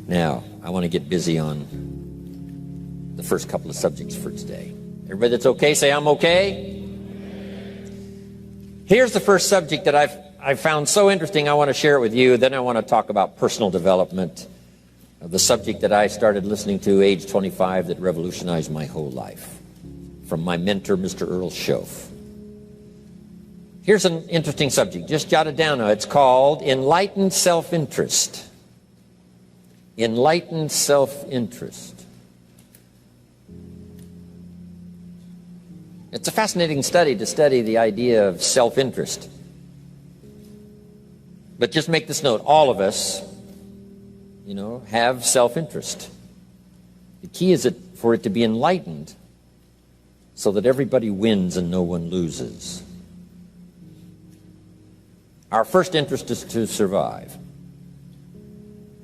Now, I want to get busy on the first couple of subjects for today. Everybody that's okay, say I'm okay. Here's the first subject that I've found so interesting. I want to share it with you. Then I want to talk about personal development, the subject that I started listening to age 25 that revolutionized my whole life, from my mentor, Mr. Earl Schoaf. Here's an interesting subject. Just jot it down now. It's called enlightened self-interest. Enlightened self-interest. It's a fascinating study to study the idea of self-interest. But just make this note, all of us, have self-interest. The key is for it to be enlightened so that everybody wins and no one loses. Our first interest is to survive.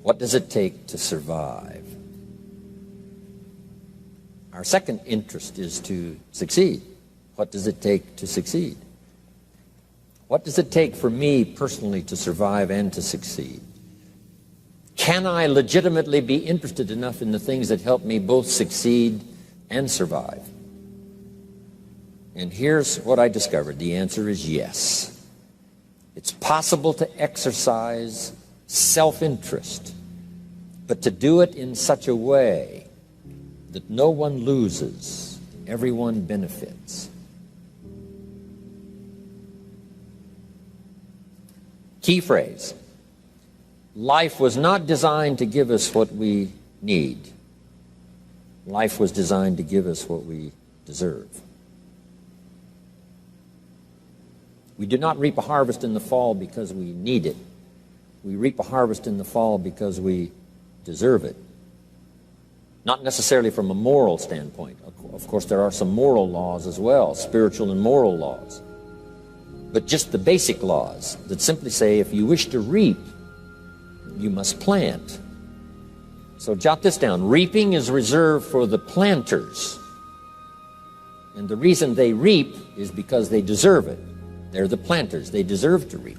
What does it take to survive? Our second interest is to succeed. What does it take to succeed? What does it take for me personally to survive and to succeed? Can I legitimately be interested enough in the things that help me both succeed and survive? And here's what I discovered. The answer is yes. It's possible to exercise self-interest, but to do it in such a way that no one loses, everyone benefits. Key phrase. Life was not designed to give us what we need. Life was designed to give us what we deserve. We do not reap a harvest in the fall because we need it. We reap a harvest in the fall because we deserve it. Not necessarily from a moral standpoint. Of course, there are some moral laws as well, spiritual and moral laws. But just the basic laws that simply say if you wish to reap, you must plant. So jot this down. Reaping is reserved for the planters. And the reason they reap is because they deserve it. They're the planters. They deserve to reap.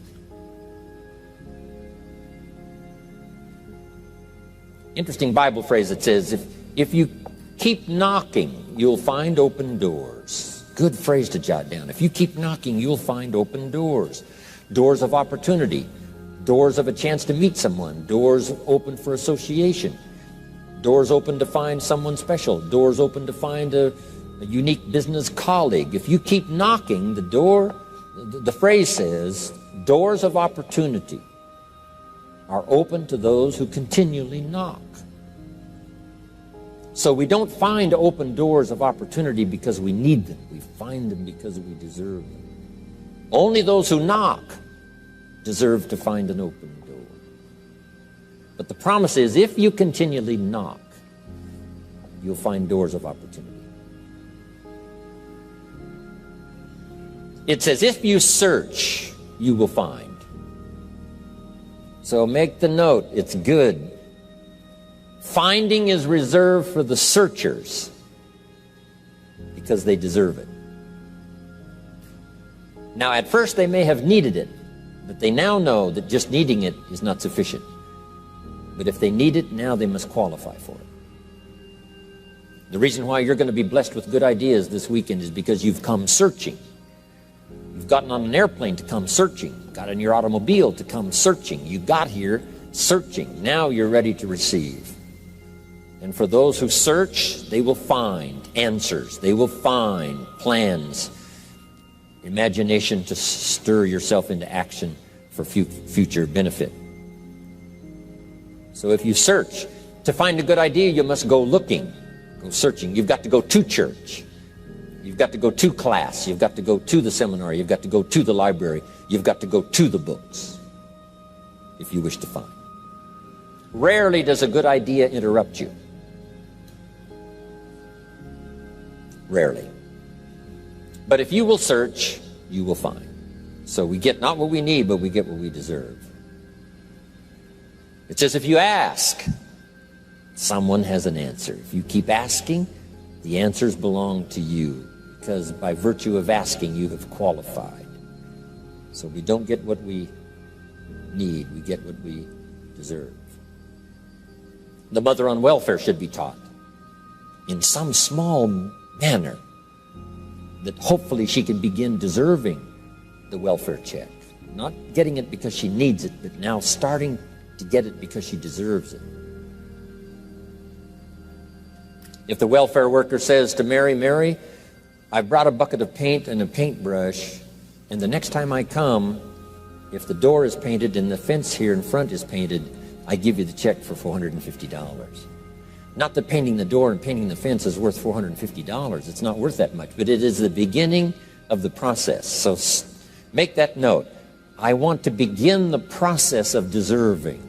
Interesting Bible phrase that says, if you keep knocking, you'll find open doors. Good phrase to jot down. If you keep knocking, you'll find open doors. Doors of opportunity. Doors of a chance to meet someone. Doors open for association. Doors open to find someone special. Doors open to find a unique business colleague. If you keep knocking, the phrase says, doors of opportunity are open to those who continually knock. So we don't find open doors of opportunity because we need them. We find them because we deserve them. Only those who knock deserve to find an open door. But the promise is, if you continually knock, you'll find doors of opportunity. It says, if you search, you will find. So make the note, it's good. Finding is reserved for the searchers because they deserve it. Now, at first they may have needed it, but they now know that just needing it is not sufficient. But if they need it, now they must qualify for it. The reason why you're going to be blessed with good ideas this weekend is because you've come searching. You've gotten on an airplane to come searching. Got in your automobile to come searching. You got here searching. Now you're ready to receive. And for those who search, they will find answers. They will find plans, imagination to stir yourself into action for future benefit. So if you search, to find a good idea, you must go looking, go searching. You've got to go to church. You've got to go to class. You've got to go to the seminar. You've got to go to the library. You've got to go to the books if you wish to find. Rarely does a good idea interrupt you. Rarely. But if you will search, you will find. So we get not what we need, but we get what we deserve. It says if you ask, someone has an answer. If you keep asking, the answers belong to you, because by virtue of asking, you have qualified. So we don't get what we need, we get what we deserve. The mother on welfare should be taught in some small manner that hopefully she can begin deserving the welfare check. Not getting it because she needs it, but now starting to get it because she deserves it. If the welfare worker says to Mary, Mary, I brought a bucket of paint and a paintbrush, and the next time I come, if the door is painted and the fence here in front is painted, I give you the check for $450. Not that painting the door and painting the fence is worth $450. It's not worth that much, but it is the beginning of the process. So make that note. I want to begin the process of deserving.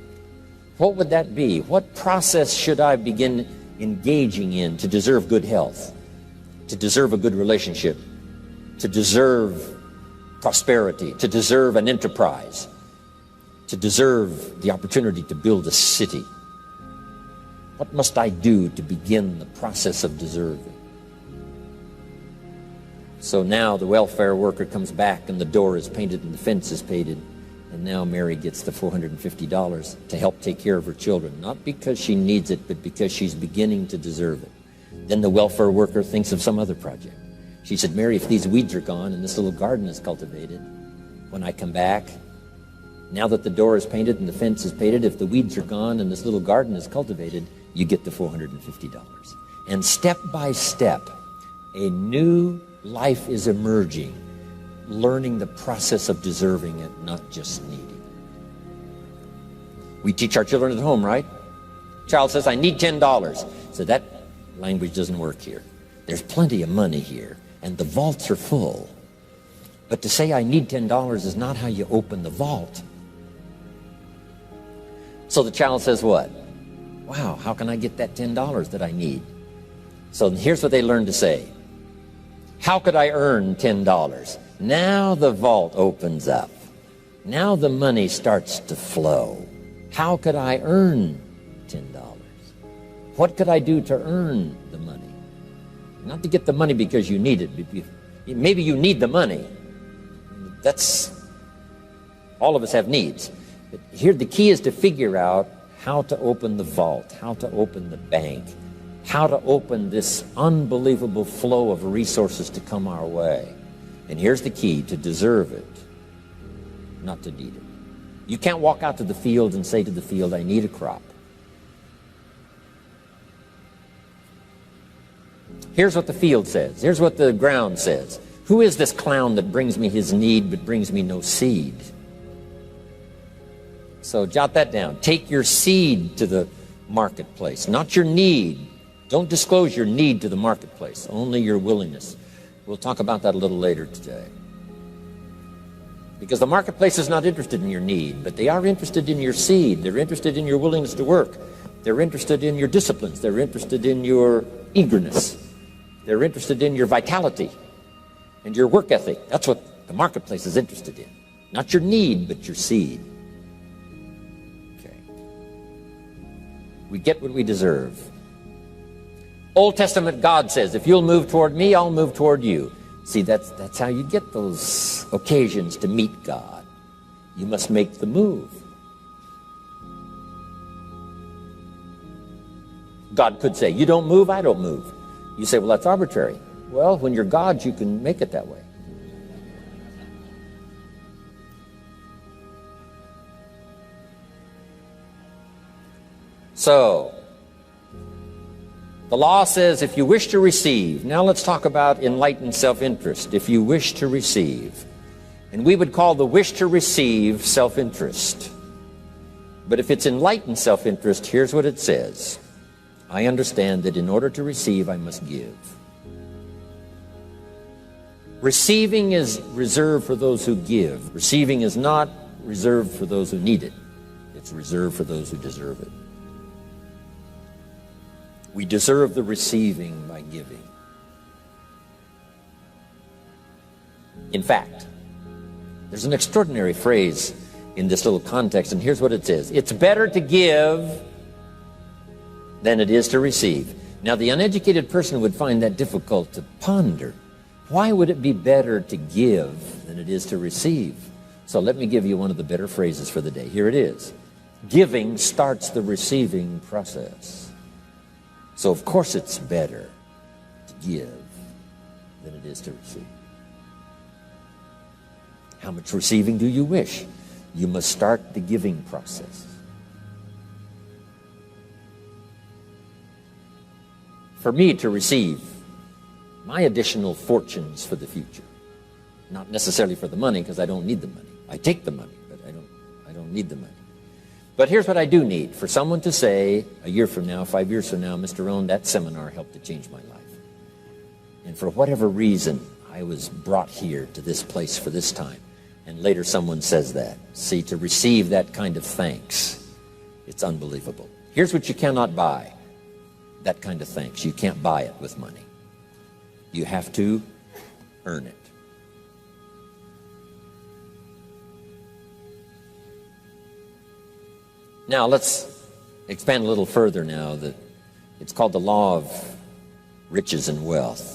What would that be? What process should I begin engaging in to deserve good health, to deserve a good relationship, to deserve prosperity, to deserve an enterprise, to deserve the opportunity to build a city? What must I do to begin the process of deserving? So now the welfare worker comes back and the door is painted and the fence is painted, and now Mary gets the $450 to help take care of her children, not because she needs it, but because she's beginning to deserve it. Then the welfare worker thinks of some other project. She said, Mary, if these weeds are gone and this little garden is cultivated, when I come back, now that the door is painted and the fence is painted, if the weeds are gone and this little garden is cultivated, you get the $450. And step by step, a new life is emerging, learning the process of deserving it, not just needing. We teach our children at home, right? Child says, I need $10. So that language doesn't work here. There's plenty of money here, and the vaults are full. But to say I need $10 is not how you open the vault. So the child says what? Wow, how can I get that $10 that I need? So here's what they learn to say. How could I earn $10? Now the vault opens up. Now the money starts to flow. How could I earn $10? What could I do to earn the money? Not to get the money because you need it. Maybe you need the money. That's, all of us have needs. But here the key is to figure out how to open the vault, how to open the bank, how to open this unbelievable flow of resources to come our way. And here's the key: to deserve it, not to need it. You can't walk out to the field and say to the field, I need a crop. Here's what the field says. Here's what the ground says. Who is this clown that brings me his need but brings me no seed? So jot that down. Take your seed to the marketplace, not your need. Don't disclose your need to the marketplace, only your willingness. We'll talk about that a little later today. Because the marketplace is not interested in your need, but they are interested in your seed. They're interested in your willingness to work. They're interested in your disciplines. They're interested in your eagerness. They're interested in your vitality and your work ethic. That's what the marketplace is interested in. Not your need, but your seed. Okay. We get what we deserve. Old Testament God says, if you'll move toward me, I'll move toward you. See, that's how you get those occasions to meet God. You must make the move. God could say, you don't move, I don't move. You say, well, that's arbitrary. Well, when you're God, you can make it that way. So, the law says if you wish to receive, now let's talk about enlightened self-interest. If you wish to receive, and we would call the wish to receive self-interest. But if it's enlightened self-interest, here's what it says. I understand that in order to receive, I must give. Receiving is reserved for those who give. Receiving is not reserved for those who need it. It's reserved for those who deserve it. We deserve the receiving by giving. In fact, there's an extraordinary phrase in this little context, and here's what it says. It's better to give than it is to receive. Now, the uneducated person would find that difficult to ponder. Why would it be better to give than it is to receive? So let me give you one of the better phrases for the day. Here it is. Giving starts the receiving process. So of course it's better to give than it is to receive. How much receiving do you wish? You must start the giving process. For me to receive my additional fortunes for the future, not necessarily for the money, because I don't need the money. I take the money, but I don't need the money. But here's what I do need. For someone to say, a year from now, 5 years from now, Mr. Rohn, that seminar helped to change my life. And for whatever reason, I was brought here to this place for this time. And later someone says that. See, to receive that kind of thanks, it's unbelievable. Here's what you cannot buy. That kind of thanks. You can't buy it with money. You have to earn it. Now let's expand a little further now. That it's called the law of riches and wealth.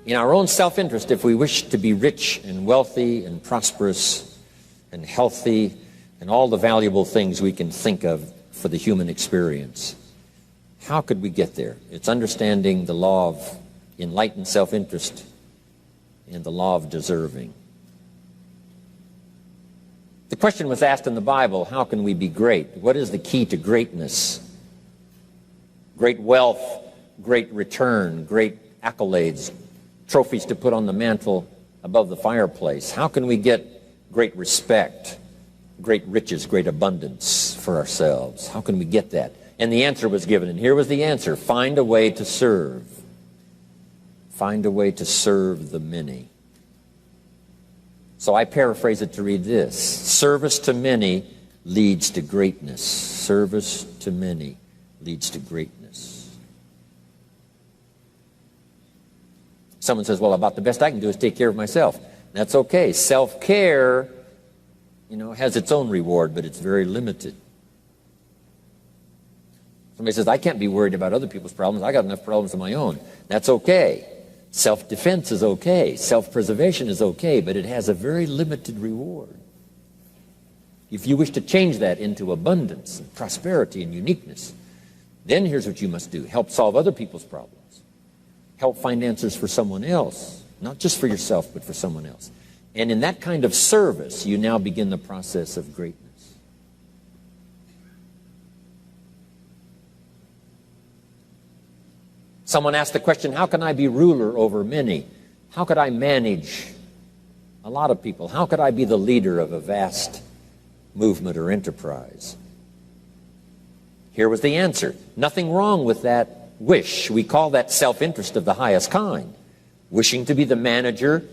In our own self-interest, if we wish to be rich and wealthy and prosperous and healthy and all the valuable things we can think of for the human experience, how could we get there? It's understanding the law of enlightened self-interest and the law of deserving. The question was asked in the Bible, how can we be great? What is the key to greatness? Great wealth, great return, great accolades, trophies to put on the mantle above the fireplace. How can we get great respect, great riches, great abundance for ourselves? How can we get that? And the answer was given, and here was the answer. Find a way to serve. Find a way to serve the many. So I paraphrase it to read this. Service to many leads to greatness. Service to many leads to greatness. Someone says, well, about the best I can do is take care of myself. That's okay. Self-care, has its own reward, but it's very limited. Somebody says, I can't be worried about other people's problems. I got enough problems of my own. That's okay. Self-defense is okay. Self-preservation is okay, but it has a very limited reward. If you wish to change that into abundance and prosperity and uniqueness, then here's what you must do. Help solve other people's problems. Help find answers for someone else, not just for yourself, but for someone else. And in that kind of service, you now begin the process of greatness. Someone asked the question, how can I be ruler over many? How could I manage a lot of people? How could I be the leader of a vast movement or enterprise? Here was the answer. Nothing wrong with that wish. We call that self-interest of the highest kind. Wishing to be the manager,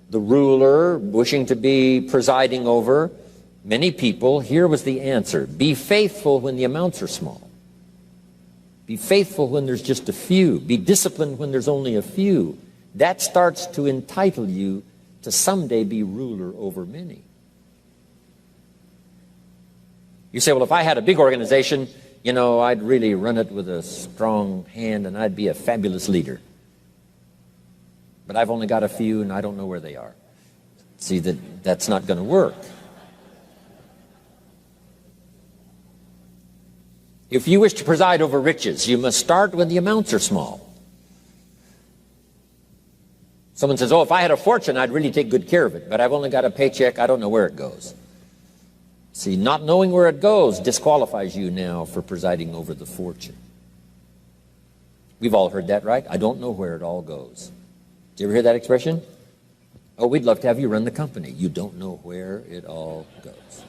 the ruler, wishing to be presiding over many people. Here was the answer. Be faithful when the amounts are small. Be faithful when there's just a few. Be disciplined when there's only a few. That starts to entitle you to someday be ruler over many. You say, well, if I had a big organization, I'd really run it with a strong hand and I'd be a fabulous leader. But I've only got a few and I don't know where they are. See, that's not going to work. If you wish to preside over riches, you must start when the amounts are small. Someone says, oh, if I had a fortune, I'd really take good care of it, but I've only got a paycheck, I don't know where it goes. See, not knowing where it goes disqualifies you now for presiding over the fortune. We've all heard that, right? I don't know where it all goes. Did you ever hear that expression? Oh, we'd love to have you run the company. You don't know where it all goes.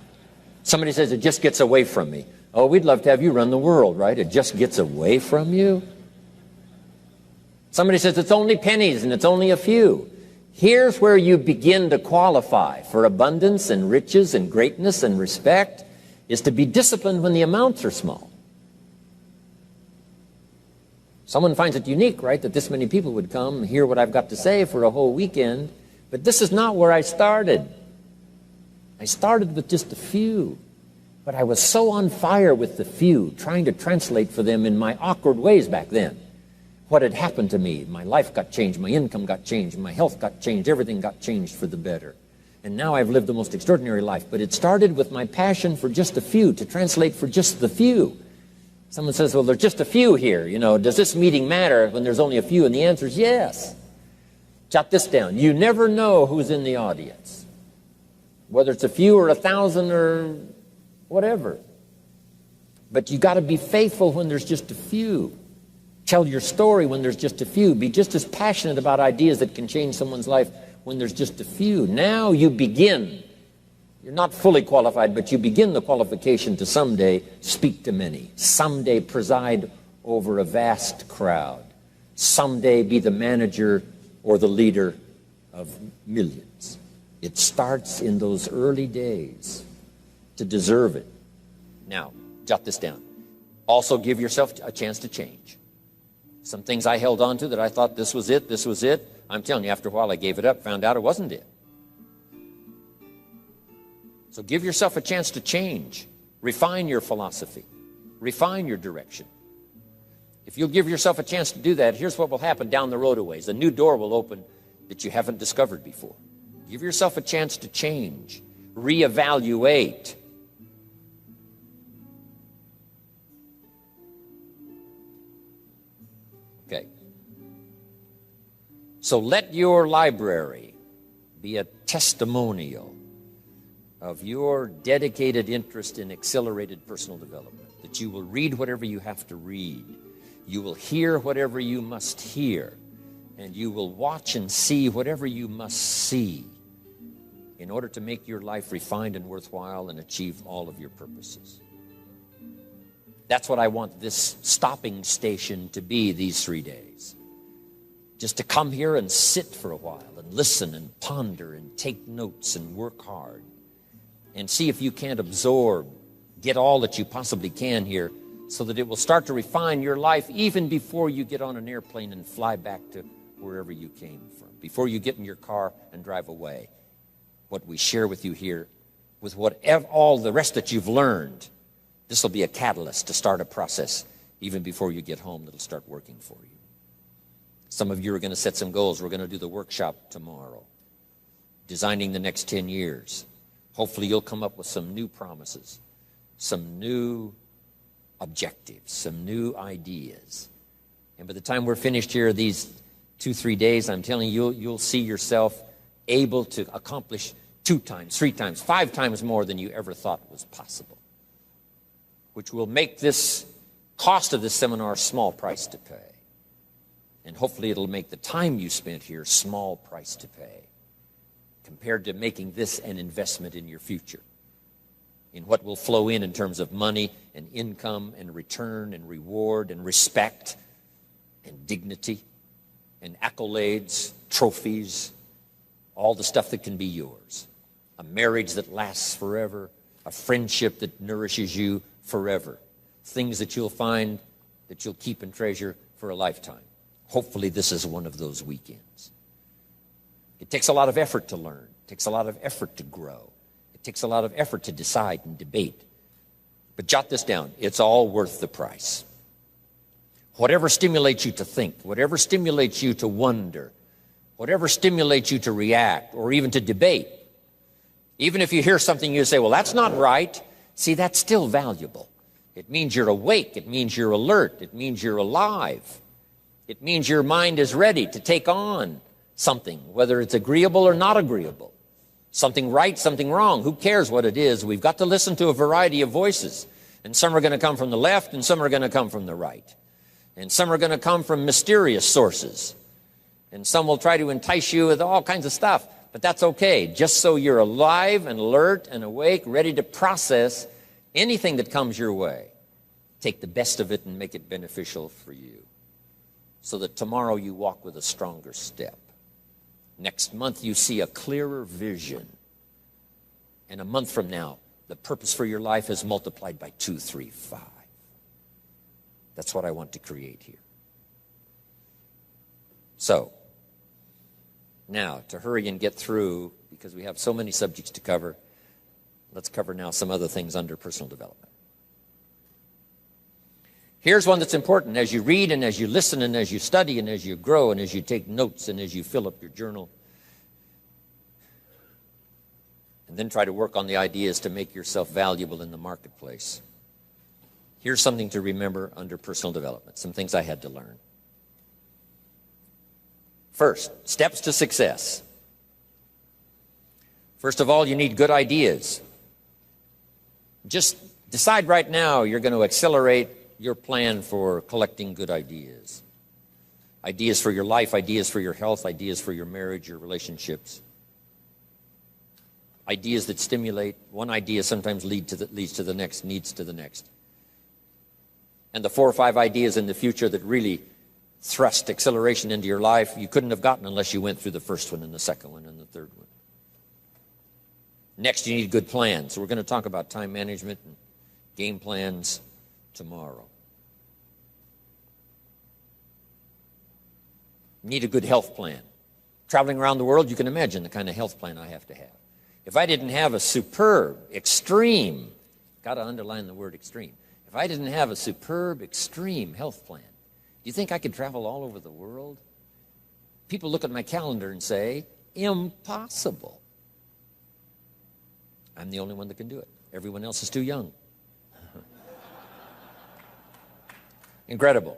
Somebody says, it just gets away from me. Oh, we'd love to have you run the world, right? It just gets away from you. Somebody says it's only pennies and it's only a few. Here's where you begin to qualify for abundance and riches and greatness and respect, is to be disciplined when the amounts are small. Someone finds it unique, right, that this many people would come and hear what I've got to say for a whole weekend, but this is not where I started. I started with just a few. But I was so on fire with the few, trying to translate for them in my awkward ways back then. What had happened to me? My life got changed, my income got changed, my health got changed, everything got changed for the better. And now I've lived the most extraordinary life. But it started with my passion for just a few, to translate for just the few. Someone says, well, there's just a few here. You know, does this meeting matter when there's only a few? And the answer is yes. Jot this down. You never know who's in the audience, whether it's a few or 1,000 or whatever. But you got to be faithful when there's just a few. Tell your story when there's just a few. Be just as passionate about ideas that can change someone's life when there's just a few. Now you begin. You're not fully qualified, but you begin the qualification to someday speak to many. Someday preside over a vast crowd. Someday be the manager or the leader of millions. It starts in those early days to deserve it. Now, jot this down. Also give yourself a chance to change. Some things I held on to that I thought this was it. I'm telling you, after a while I gave it up, found out it wasn't it. So give yourself a chance to change. Refine your philosophy. Refine your direction. If you'll give yourself a chance to do that, here's what will happen down the road a ways. A new door will open that you haven't discovered before. Give yourself a chance to change. Reevaluate. Okay. So let your library be a testimonial of your dedicated interest in accelerated personal development, that you will read whatever you have to read, you will hear whatever you must hear, and you will watch and see whatever you must see in order to make your life refined and worthwhile and achieve all of your purposes. That's what I want this stopping station to be these 3 days. Just to come here and sit for a while and listen and ponder and take notes and work hard and see if you can't absorb, get all that you possibly can here so that it will start to refine your life even before you get on an airplane and fly back to wherever you came from, before you get in your car and drive away. What we share with you here, with all the rest that you've learned, this will be a catalyst to start a process even before you get home that'll start working for you. Some of you are going to set some goals. We're going to do the workshop tomorrow, designing the next 10 years. Hopefully you'll come up with some new promises, some new objectives, some new ideas. And by the time we're finished here, these 2-3 days, I'm telling you, you'll see yourself able to accomplish 2 times, 3 times, 5 times more than you ever thought was possible, which will make this cost of this seminar a small price to pay. And hopefully it'll make the time you spent here small price to pay compared to making this an investment in your future, in what will flow in terms of money and income and return and reward and respect and dignity and accolades, trophies, all the stuff that can be yours. A marriage that lasts forever, a friendship that nourishes you forever, things that you'll find that you'll keep and treasure for a lifetime. Hopefully this is one of those weekends. It takes a lot of effort to learn. It takes a lot of effort to grow. It takes a lot of effort to decide and debate. But jot this down. It's all worth the price. Whatever stimulates you to think, whatever stimulates you to wonder, whatever stimulates you to react or even to debate, even if you hear something you say, well, that's not right, see, that's still valuable. It means you're awake. It means you're alert. It means you're alive. It means your mind is ready to take on something, whether it's agreeable or not agreeable. Something right, something wrong. Who cares what it is? We've got to listen to a variety of voices. And some are going to come from the left and some are going to come from the right. And some are going to come from mysterious sources. And some will try to entice you with all kinds of stuff. But that's okay. Just so you're alive and alert and awake, ready to process anything that comes your way. Take the best of it and make it beneficial for you, so that tomorrow you walk with a stronger step. Next month you see a clearer vision. And a month from now, the purpose for your life is multiplied by 2, 3, 5. That's what I want to create here. So, now to hurry and get through, because we have so many subjects to cover, let's cover now some other things under personal development. Here's one that's important as you read and as you listen and as you study and as you grow and as you take notes and as you fill up your journal. and then try to work on the ideas to make yourself valuable in the marketplace. Here's something to remember under personal development, some things I had to learn. First, steps to success. First of all, you need good ideas. Just decide right now you're going to accelerate your plan for collecting good ideas. Ideas for your life, ideas for your health, ideas for your marriage, your relationships. Ideas that stimulate. One idea sometimes leads to the next, needs to the next. And the 4 or 5 ideas in the future that really thrust acceleration into your life, you couldn't have gotten unless you went through the first one and the second one and the third one. Next, you need good plans. So we're going to talk about time management and game plans tomorrow. You need a good health plan. Traveling around the world, you can imagine the kind of health plan I have to have. If I didn't have a superb, extreme, got to underline the word extreme, if I didn't have a superb, extreme health plan, do you think I could travel all over the world? People look at my calendar and say, impossible. I'm the only one that can do it. Everyone else is too young. Incredible.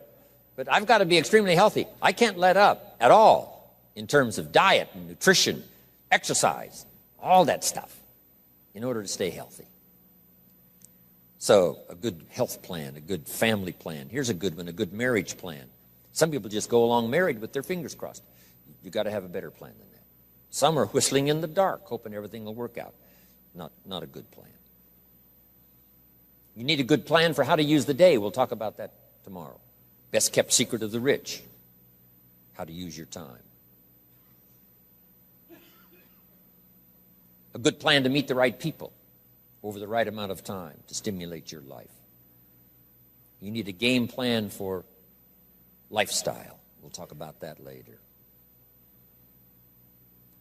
But I've got to be extremely healthy. I can't let up at all in terms of diet and nutrition, exercise, all that stuff in order to stay healthy. So a good health plan, a good family plan. Here's a good one, a good marriage plan. Some people just go along married with their fingers crossed. You've got to have a better plan than that. Some are whistling in the dark, hoping everything will work out. Not a good plan. You need a good plan for how to use the day. We'll talk about that tomorrow. Best kept secret of the rich, how to use your time. A good plan to meet the right people over the right amount of time to stimulate your life. You need a game plan for lifestyle. We'll talk about that later.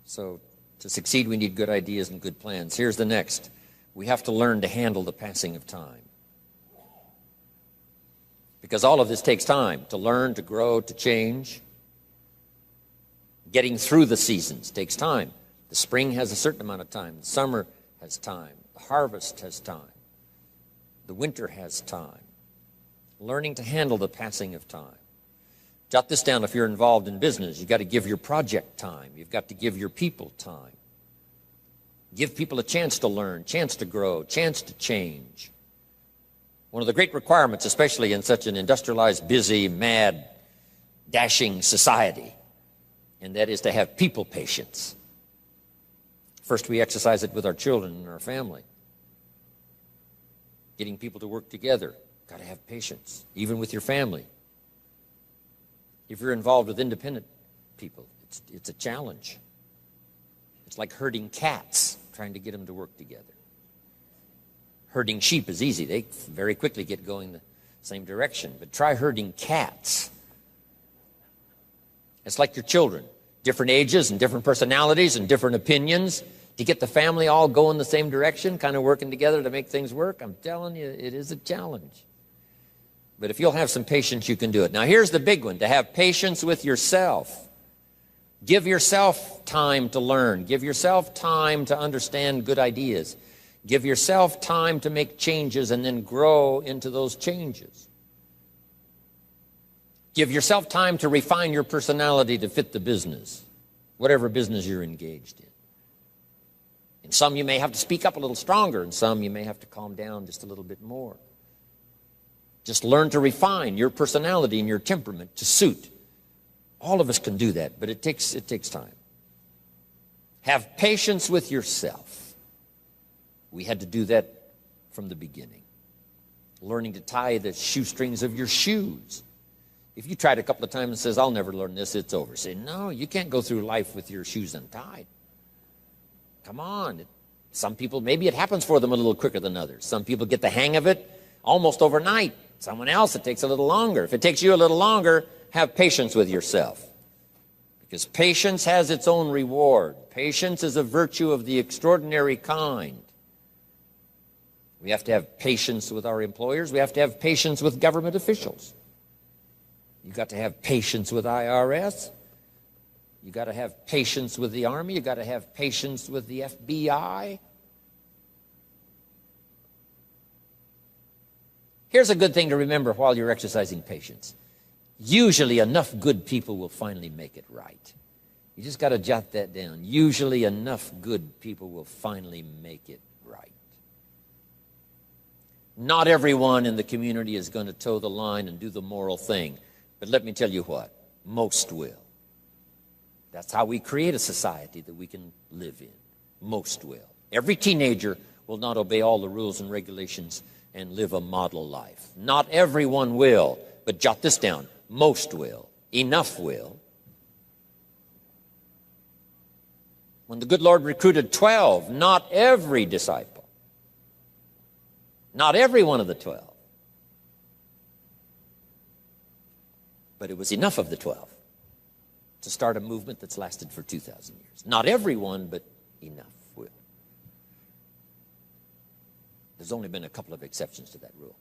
So to succeed, we need good ideas and good plans. Here's the next. We have to learn to handle the passing of time. Because all of this takes time to learn, to grow, to change. Getting through the seasons takes time. The spring has a certain amount of time. The summer has time. The harvest has time. The winter has time. Learning to handle the passing of time. Jot this down if you're involved in business. You've got to give your project time. You've got to give your people time. Give people a chance to learn, chance to grow, chance to change. One of the great requirements, especially in such an industrialized, busy, mad, dashing society, and that is to have people patience. First, we exercise it with our children and our family. Getting people to work together, got to have patience, even with your family. If you're involved with independent people, it's a challenge. It's like herding cats, trying to get them to work together. Herding sheep is easy. They very quickly get going the same direction. But try herding cats. It's like your children. Different ages and different personalities and different opinions. To get the family all going the same direction, kind of working together to make things work, I'm telling you, it is a challenge. But if you'll have some patience, you can do it. Now, here's the big one, to have patience with yourself. Give yourself time to learn. Give yourself time to understand good ideas. Give yourself time to make changes and then grow into those changes. Give yourself time to refine your personality to fit the business, whatever business you're engaged in. In some you may have to speak up a little stronger, in some you may have to calm down just a little bit more. Just learn to refine your personality and your temperament to suit. All of us can do that, but it takes time. Have patience with yourself. We had to do that from the beginning. Learning to tie the shoestrings of your shoes. If you tried a couple of times and says, I'll never learn this, it's over. Say, no, you can't go through life with your shoes untied. Come on. Some people, maybe it happens for them a little quicker than others. Some people get the hang of it almost overnight. Someone else, it takes a little longer. If it takes you a little longer, have patience with yourself. Because patience has its own reward. Patience is a virtue of the extraordinary kind. We have to have patience with our employers. We have to have patience with government officials. You've got to have patience with IRS. You've got to have patience with the Army. You've got to have patience with the FBI. Here's a good thing to remember while you're exercising patience. Usually enough good people will finally make it right. You just got to jot that down. Usually enough good people will finally make it right. Not everyone in the community is going to toe the line and do the moral thing. But let me tell you what, most will. That's how we create a society that we can live in. Most will. Every teenager will not obey all the rules and regulations and live a model life. Not everyone will, but jot this down. Most will. Enough will. When the good Lord recruited 12, not every disciple, not every one of the 12, but it was enough of the 12 to start a movement that's lasted for 2,000 years. Not everyone, but enough will. There's only been a couple of exceptions to that rule.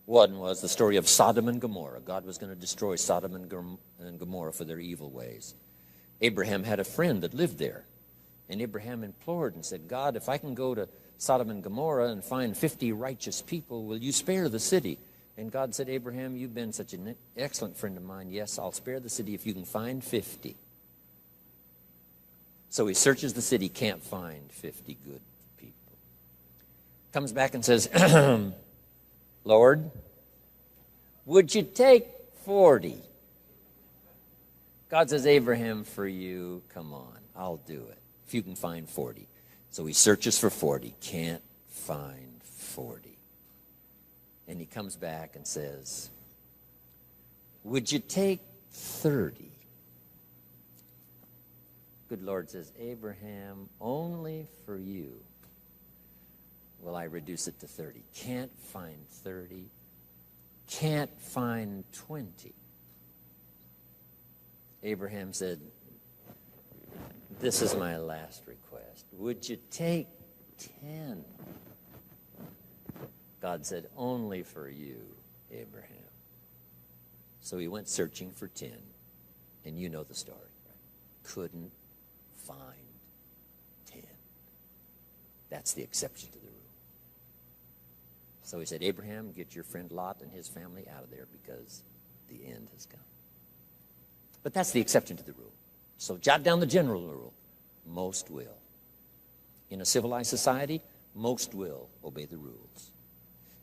One was the story of Sodom and Gomorrah. God was going to destroy Sodom and Gomorrah for their evil ways. Abraham had a friend that lived there. And Abraham implored and said, God, if I can go to Sodom and Gomorrah and find 50 righteous people, will you spare the city? And God said, Abraham, you've been such an excellent friend of mine. Yes, I'll spare the city if you can find 50. So he searches the city, can't find 50 good people. Comes back and says, Lord, would you take 40? God says, Abraham, for you, come on, I'll do it. If you can find 40. So he searches for 40, can't find 40. And he comes back and says, would you take 30? Good Lord says, Abraham, only for you will I reduce it to 30. Can't find 30. Can't find 20. Abraham said, this is my last request. Would you take 10? God said, only for you, Abraham. So he went searching for 10, and you know the story. Right? Couldn't find 10. That's the exception to the rule. So he said, Abraham, get your friend Lot and his family out of there because the end has come. But that's the exception to the rule. So jot down the general rule. Most will. In a civilized society, most will obey the rules.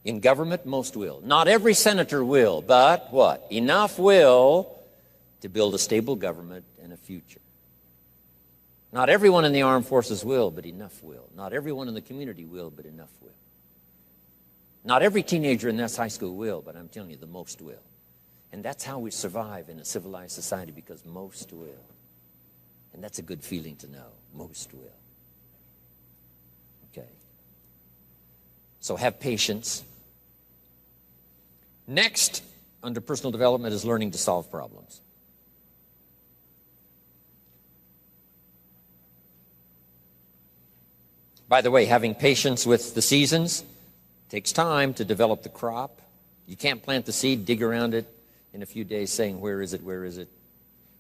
In government, most will. Not every senator will, but what? Enough will to build a stable government and a future. Not everyone in the armed forces will, but enough will. Not everyone in the community will, but enough will. Not every teenager in this high school will, but I'm telling you, the most will. And that's how we survive in a civilized society, because most will. And that's a good feeling to know. Most will. Okay. So have patience. Next, under personal development, is learning to solve problems. By the way, having patience with the seasons takes time to develop the crop. You can't plant the seed, dig around it in a few days saying, where is it, where is it?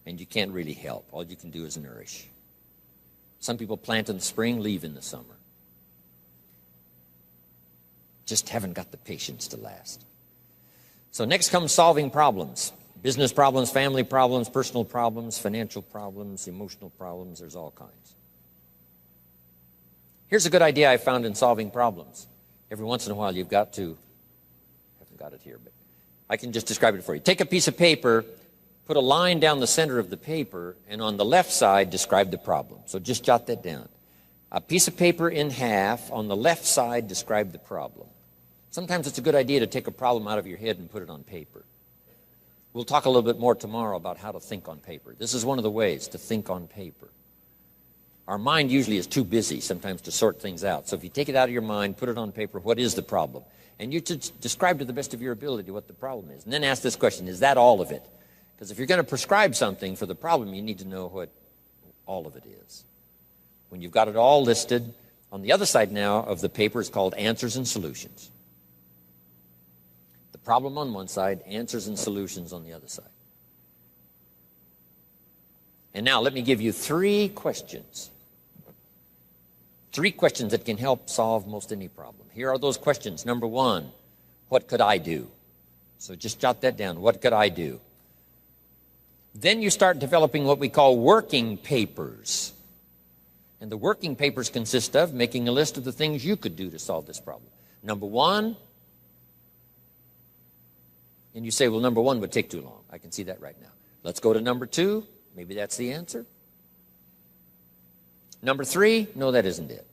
And you can't really help. All you can do is nourish. Some people plant in the spring, leave in the summer. Just haven't got the patience to last. So next comes solving problems. Business problems, family problems, personal problems, financial problems, emotional problems. There's all kinds. Here's a good idea I found in solving problems. Every once in a while you've got to, I haven't got it here, but I can just describe it for you. Take a piece of paper, put a line down the center of the paper, and on the left side describe the problem. So just jot that down. A piece of paper in half, on the left side describe the problem. Sometimes it's a good idea to take a problem out of your head and put it on paper. We'll talk a little bit more tomorrow about how to think on paper. This is one of the ways to think on paper. Our mind usually is too busy sometimes to sort things out. So if you take it out of your mind, put it on paper, what is the problem? And you should describe to the best of your ability what the problem is. And then ask this question, is that all of it? Because if you're going to prescribe something for the problem, you need to know what all of it is. When you've got it all listed, on the other side now of the paper is called answers and solutions. The problem on one side, answers and solutions on the other side. And now let me give you 3 questions. 3 questions that can help solve most any problem. Here are those questions. Number 1, What could I do? So just jot that down. What could I do? Then you start developing what we call working papers. And the working papers consist of making a list of the things you could do to solve this problem. Number one, and you say, well, number one would take too long. I can see that right now. Let's go to number two. Maybe that's the answer. Number three, no, that isn't it.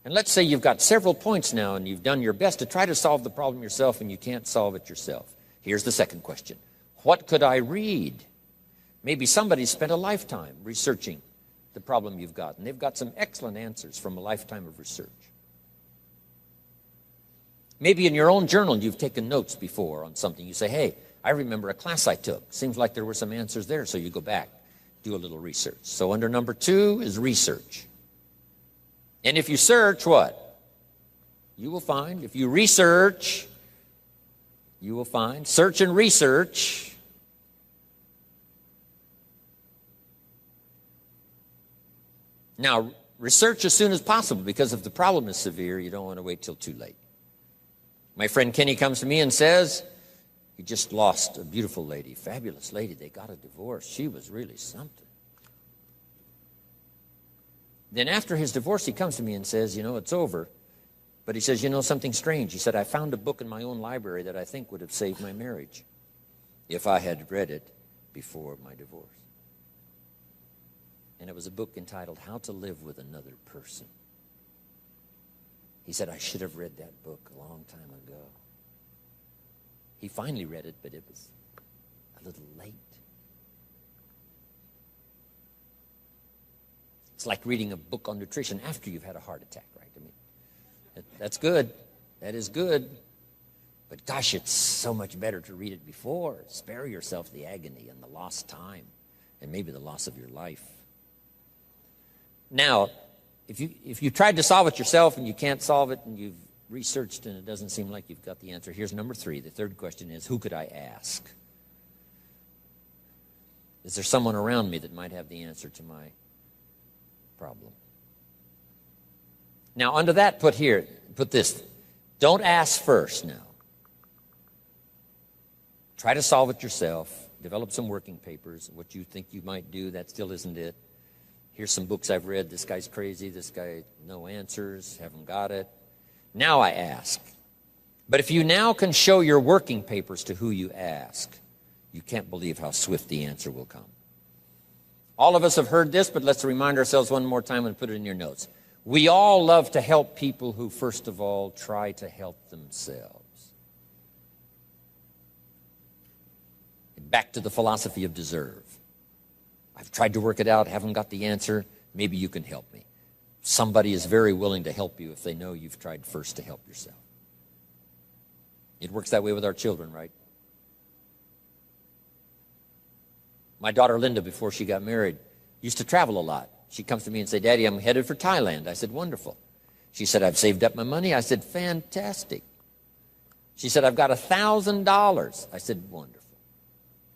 And let's say you've got several points now and you've done your best to try to solve the problem yourself and you can't solve it yourself. Here's the second question. What could I read? Maybe somebody spent a lifetime researching the problem you've got, and they've got some excellent answers from a lifetime of research. Maybe in your own journal you've taken notes before on something. You say, hey, I remember a class I took. Seems like there were some answers there, so you go back, do a little research. So under number two is research. And if you search, what? You will find. If you research, you will find. Search and research. Now, research as soon as possible, because if the problem is severe, you don't want to wait till too late. My friend Kenny comes to me and says, he just lost a beautiful lady, fabulous lady. They got a divorce. She was really something. Then after his divorce, he comes to me and says, you know, it's over. But he says, you know, something strange. He said, I found a book in my own library that I think would have saved my marriage if I had read it before my divorce. And it was a book entitled How to Live with Another Person. He said, I should have read that book a long time ago. He finally read it, but it was a little late. It's like reading a book on nutrition after you've had a heart attack, right? I mean, that's good. That is good. But gosh, it's so much better to read it before. Spare yourself the agony and the lost time and maybe the loss of your life. Now, if you tried to solve it yourself and you can't solve it and you've researched and it doesn't seem like you've got the answer, here's number three. The third question is, who could I ask? Is there someone around me that might have the answer to my problem? Now, under that, put this. Don't ask first now. Try to solve it yourself. Develop some working papers. What you think you might do, that still isn't it. Here's some books I've read. This guy's crazy. This guy, no answers, haven't got it. Now I ask. But if you now can show your working papers to who you ask, you can't believe how swift the answer will come. All of us have heard this, but let's remind ourselves one more time and put it in your notes. We all love to help people who, first of all, try to help themselves. Back to the philosophy of deserve. I've tried to work it out, haven't got the answer. Maybe you can help me. Somebody is very willing to help you if they know you've tried first to help yourself. It works that way with our children, right? My daughter Linda, before she got married, used to travel a lot. She comes to me and said, Daddy, I'm headed for Thailand. I said, wonderful. She said, I've saved up my money. I said, fantastic. She said, I've got $1,000. I said, wonderful.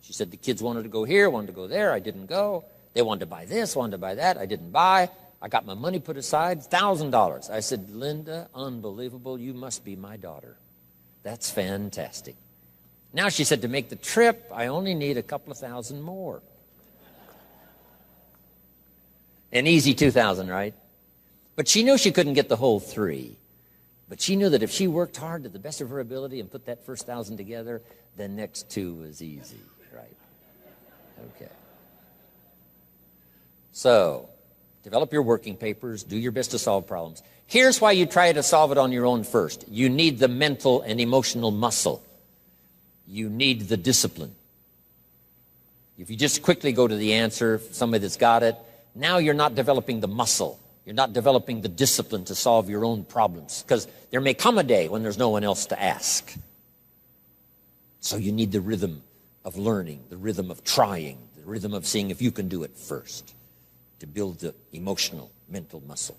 She said, the kids wanted to go here, wanted to go there. I didn't go. They wanted to buy this, wanted to buy that. I didn't buy. I got my money put aside, $1,000. I said, Linda, unbelievable. You must be my daughter. That's fantastic. Now she said, to make the trip, I only need a couple of thousand more. An easy 2,000, right? But she knew she couldn't get the whole 3. But she knew that if she worked hard to the best of her ability and put that first 1,000 together, the next 2 was easy, right? Okay. So, develop your working papers. Do your best to solve problems. Here's why you try to solve it on your own first. You need the mental and emotional muscle. You need the discipline. If you just quickly go to the answer, somebody that's got it, now you're not developing the muscle. You're not developing the discipline to solve your own problems, because there may come a day when there's no one else to ask. So you need the rhythm of learning, the rhythm of trying, the rhythm of seeing if you can do it first to build the emotional, mental muscle.